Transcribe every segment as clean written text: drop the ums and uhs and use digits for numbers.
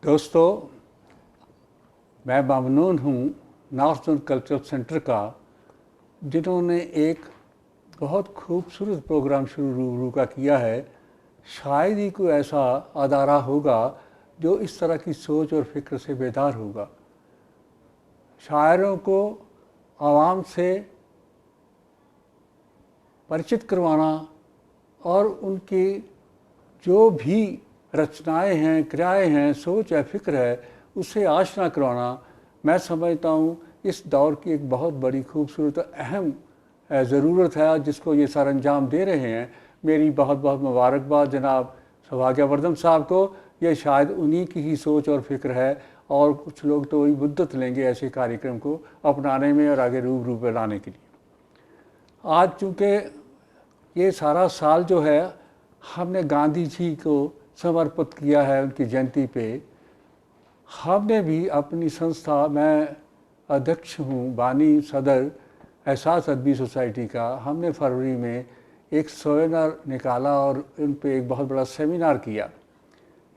दोस्तों, मैं ममनून हूँ नॉर्थ जोन कल्चरल सेंटर का, जिन्होंने एक बहुत खूबसूरत प्रोग्राम शुरू रूबरू का किया है। शायद ही कोई ऐसा अदारा होगा जो इस तरह की सोच और फिक्र से बेदार होगा। शायरों को आवाम से परिचित करवाना और उनकी जो भी रचनाएं हैं, क्रियाएं हैं, सोच है, फिक्र है, उससे आशना करवाना, मैं समझता हूँ इस दौर की एक बहुत बड़ी खूबसूरत अहम ज़रूरत है, जिसको ये सर अंजाम दे रहे हैं। मेरी बहुत बहुत मुबारकबाद जनाब सौभाग्यवर्धन साहब को। ये शायद उन्हीं की ही सोच और फिक्र है, और कुछ लोग तो वही मुद्दत लेंगे ऐसे कार्यक्रम को अपनाने में और आगे रूबरू पे लाने के लिए। आज चूँकि ये सारा साल जो है हमने गांधी जी को समर्पित किया है, उनकी जयंती पे हमने भी अपनी संस्था, मैं अध्यक्ष हूँ, बानी सदर एहसास अदबी सोसाइटी का, हमने फरवरी में एक सेमिनार निकाला और उन पे एक बहुत बड़ा सेमिनार किया।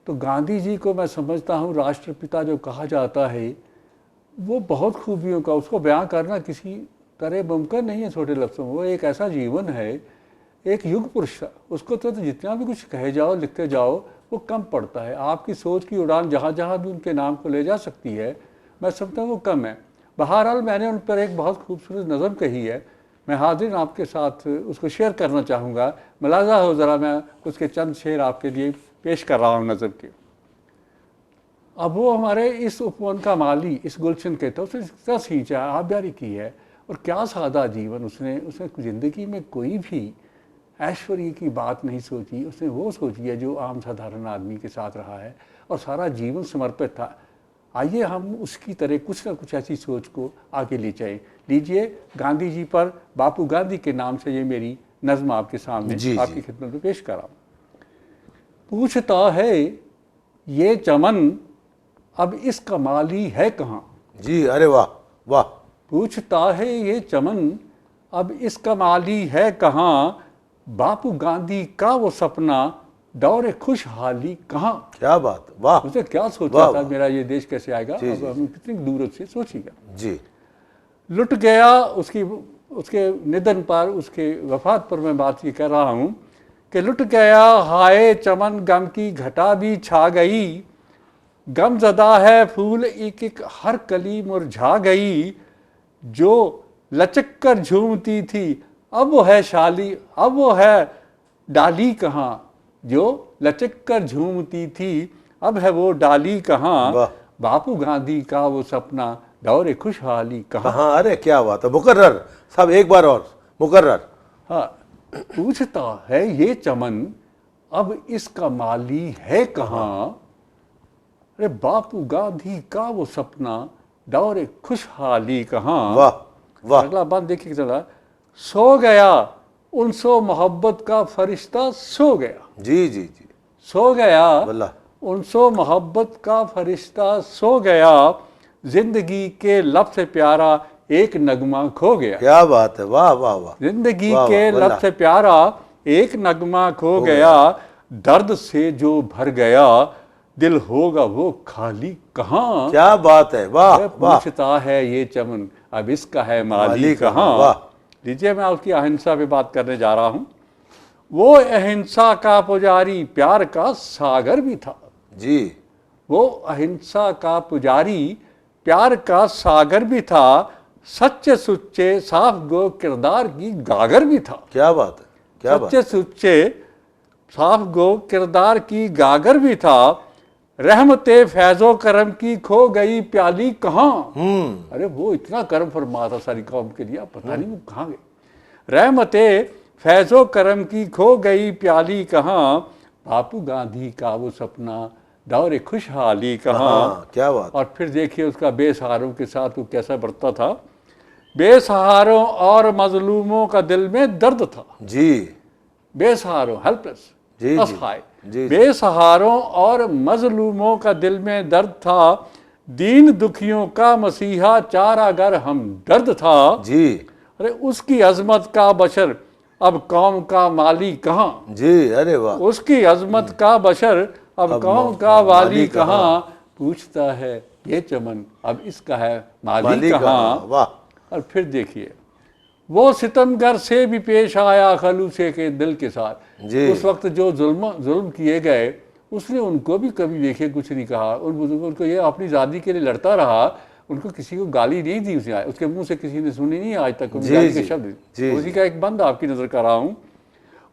तो गांधी जी को मैं समझता हूँ राष्ट्रपिता जो कहा जाता है, वो बहुत खूबियों का, उसको बयां करना किसी तरह मुमकिन नहीं है छोटे लफ्ज़ों में। वो एक ऐसा जीवन है, एक युग पुरुष था। उसको तो जितना भी कुछ कहे जाओ, लिखते जाओ, वो कम पड़ता है। आपकी सोच की उड़ान जहाँ जहाँ भी उनके नाम को ले जा सकती है, मैं समझता हूँ वो कम है। बहरहाल मैंने उन पर एक बहुत खूबसूरत नज़म कही है, मैं हाजिर आपके साथ उसको शेयर करना चाहूँगा। मुलाज़ा हो ज़रा, मैं उसके चंद शेर आपके लिए पेश कर रहा हूँ नज़म के। अब वो हमारे इस उपवन का माली, इस गुलशन के, तो उसने कितना सींचा, आबयारी की है, और क्या सादा जीवन उसने ज़िंदगी में कोई भी ऐश्वर्य की बात नहीं सोची। उसने वो सोची है जो आम साधारण आदमी के साथ रहा है, और सारा जीवन समर्पित था। आइए हम उसकी तरह कुछ ना कुछ ऐसी सोच को आगे ले जाएं। लीजिए, गांधी जी पर बापू गांधी के नाम से ये मेरी नज़्म आपके सामने आपकी खिदमत में पेश कर रहा हूँ। पूछता है ये चमन अब इसका माली है कहाँ। जी, अरे वाह वाह। पूछता है ये चमन अब इसका माली है कहाँ, बापू गांधी का वो सपना दौरे खुशहाली कहाँ। क्या बात, वाह। मुझे क्या सोचा था मेरा ये देश कैसे आएगा। जी, अब हम कितनी दूर से सोचिएगा। जी। लुट गया उसके निधन पर, उसके वफात पर मैं बात ये कर रहा हूँ कि लुट गया हाय चमन, गम की घटा भी छा गई, गम ज़दा है फूल एक एक हर कली मुरझा गई, जो लचक कर झूमती थी अब वो है शाली, अब वो है डाली कहाँ। जो लचक कर झूमती थी अब है वो डाली कहाँ, बापू गांधी का वो सपना दौरे खुशहाली कहाँ। हाँ, अरे क्या बात है, मुकर्रर साहब, एक बार और मुकर्रर। हाँ, पूछता है ये चमन अब इसका माली है कहाँ, अरे बापू गांधी का वो सपना दौरे खुशहाली कहाँ। वाह वाह। अगला बात देखिए जरा। सो गया उनसो मोहब्बत का फरिश्ता सो गया। जी जी जी। सो गया वल्लाह। उनसो मोहब्बत का फरिश्ता सो गया, जिंदगी के लब से प्यारा एक नगमा खो गया। क्या बात है, वाह वाह वाह। जिंदगी के लब से प्यारा एक नगमा खो गया, दर्द से जो भर गया दिल होगा वो खाली कहाँ। क्या बात है, वाह वाह। पूछता है ये चमन अब इसका है माली कहाँ। लीजिए, मैं उसकी अहिंसा पे बात करने जा रहा हूँ। वो अहिंसा का पुजारी प्यार का सागर भी था। जी। वो अहिंसा का पुजारी प्यार का सागर भी था, सच्चे सुच्चे साफ गो किरदार की गागर भी था। क्या बात है, क्या बात। सच्चे सुच्चे साफ गो किरदार की गागर भी था, रहमते फैजो करम की खो गई प्याली कहाँ। अरे वो इतना करम फरमा था सारी कौम के लिए, पता नहीं वो कहाँ गए। रहमते फैजो करम की खो गई प्याली कहाँ, बापू गांधी का वो सपना दौरे खुशहाली कहाँ। क्या बात। और फिर देखिए उसका बेसहारों के साथ वो कैसा बरता था। बेसहारों और मजलूमों का दिल में दर्द था। जी। बेसहारों, हेल्पलेस, जी असहाय, जी। बेसहारों और मजलूमों का दिल में दर्द था, दीन दुखियों का मसीहा चारागर हम दर्द था। जी। अरे उसकी अजमत का बशर अब कौम का माली कहाँ। जी, अरे वाह। उसकी अजमत का बशर अब कौम का वाली कहाँ, पूछता है ये चमन अब इसका है माली माली कहाँ। कहाँ, वाह। और फिर देखिए वो सितमगर से भी पेश आया खलूसे के दिल के साथ। जी। उस वक्त जो जुल्म किए गए उसने उनको भी कभी देखे कुछ नहीं कहा। उन बुजुर्गों को ये अपनी आज़ादी के लिए लड़ता रहा, उनको किसी को गाली नहीं दी उसने, उसके मुंह से किसी ने सुनी नहीं आज तक जी, गाली के जी, शब्द। जी, उसी का एक बंद आपकी नजर कर रहा हूँ।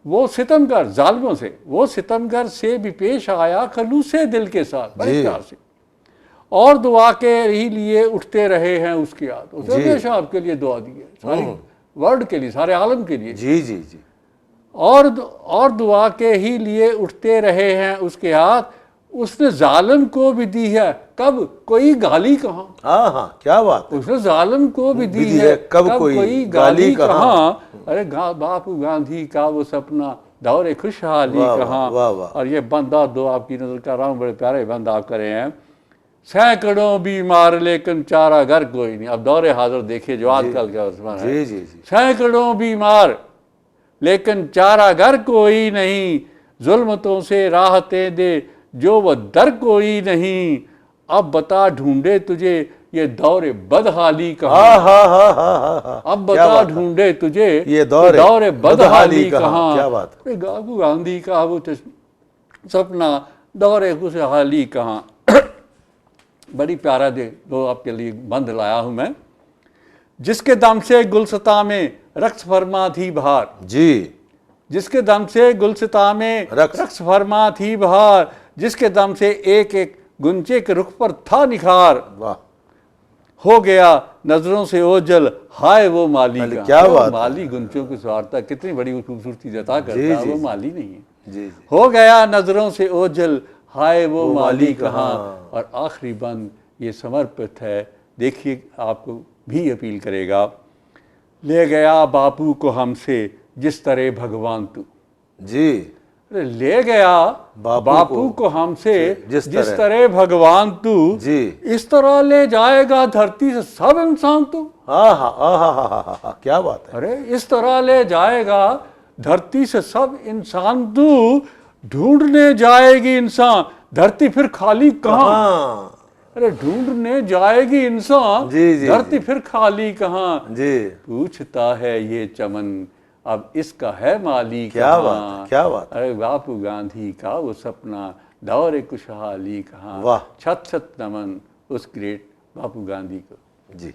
वो सितमगर जालिमों से, वो सितमगर से भी पेश आया खलूसे दिल के साथ, बड़े जी। प्यार से, और दुआ के ही लिए उठते रहे हैं उसकी याद। उसने जी। हमेशा आपके लिए दुआ दी है, सारी वर्ल्ड के लिए, सारे आलम के लिए। जी जी जी। और दुआ के ही लिए उठते रहे हैं उसके हाथ। उसने जालिम को भी दी है कब कोई गाली कहाँ। हाँ हाँ, क्या बात है। उसने जालिम को भी दी दी है है, कब कोई गाली कहाँ। अरे बापू गांधी का वो सपना दौरे खुशहाली वाह, वाह, कहाँ। वाह, वाह। और ये बंदा दो आपकी नजर कर रहा हूँ, बड़े प्यारे बंद आप करे हैं। सैकड़ों बीमार लेकिन चारा घर कोई नहीं। अब दौरे हाजिर देखिए जो आजकल का उसमें है। जी जी जी। सैकड़ों बीमार लेकिन चारा घर कोई नहीं, जुल्मतों से राहतें दे जो वह दर कोई नहीं। अब बता ढूंढे तुझे ये दौरे बदहाली कहाँ। हाँ हाँ हाँ हाँ हाँ हाँ। अब क्या बता बात है। ढूंढे तुझे ये दौरे बदहाली कहाँ। कहाँ। क्या बात है। बापू गांधी का वो सपना दौरे खुशहाली कहाँ। बड़ी प्यारा दे दो आपके लिए बंद लाया हूं मैं। जिसके दम से गुलसता में रक्स फरमा थी बहार। जी। जिसके दम से गुलसता में रक्स फरमा थी बहार। जिसके दम से एक एक गुंचे के रुख पर था निखार। वाह। हो गया नजरों से ओझल हाय वो माली का। क्या बात है। माली गुंचों की स्वार्थता कितनी बड़ी खूबसूरती जता करता जी, है, जी, वो जी। माली नहीं है। जी जी। हो गया नजरों से ओझल हाय वो माली माली कहाँ। कहाँ। और आखिरी बंद ये समर्पित है, देखिए आपको भी अपील करेगा। ले गया बापू को हमसे जिस तरह भगवान तू। जी। अरे ले गया बापू को हमसे जिस तरह भगवान तू। जी। इस तरह ले जाएगा धरती से सब इंसान तू। हाँ हाँ हाँ हाँ हाँ हाँ हाँ, क्या बात है। अरे इस तरह ले जाएगा धरती से सब इंसान तू। ढूंढने जाएगी इंसान धरती फिर खाली कहाँ। हाँ। अरे ढूंढने जाएगी इंसान जी, जी, धरती फिर खाली कहाँ। जी। पूछता है ये चमन अब इसका है माली क्या कहाँ। बात है, क्या बात है। अरे बापू गांधी का वो सपना दौरे खुशहाली कहाँ। वाह। छत छत नमन उस ग्रेट बापू गांधी को। जी।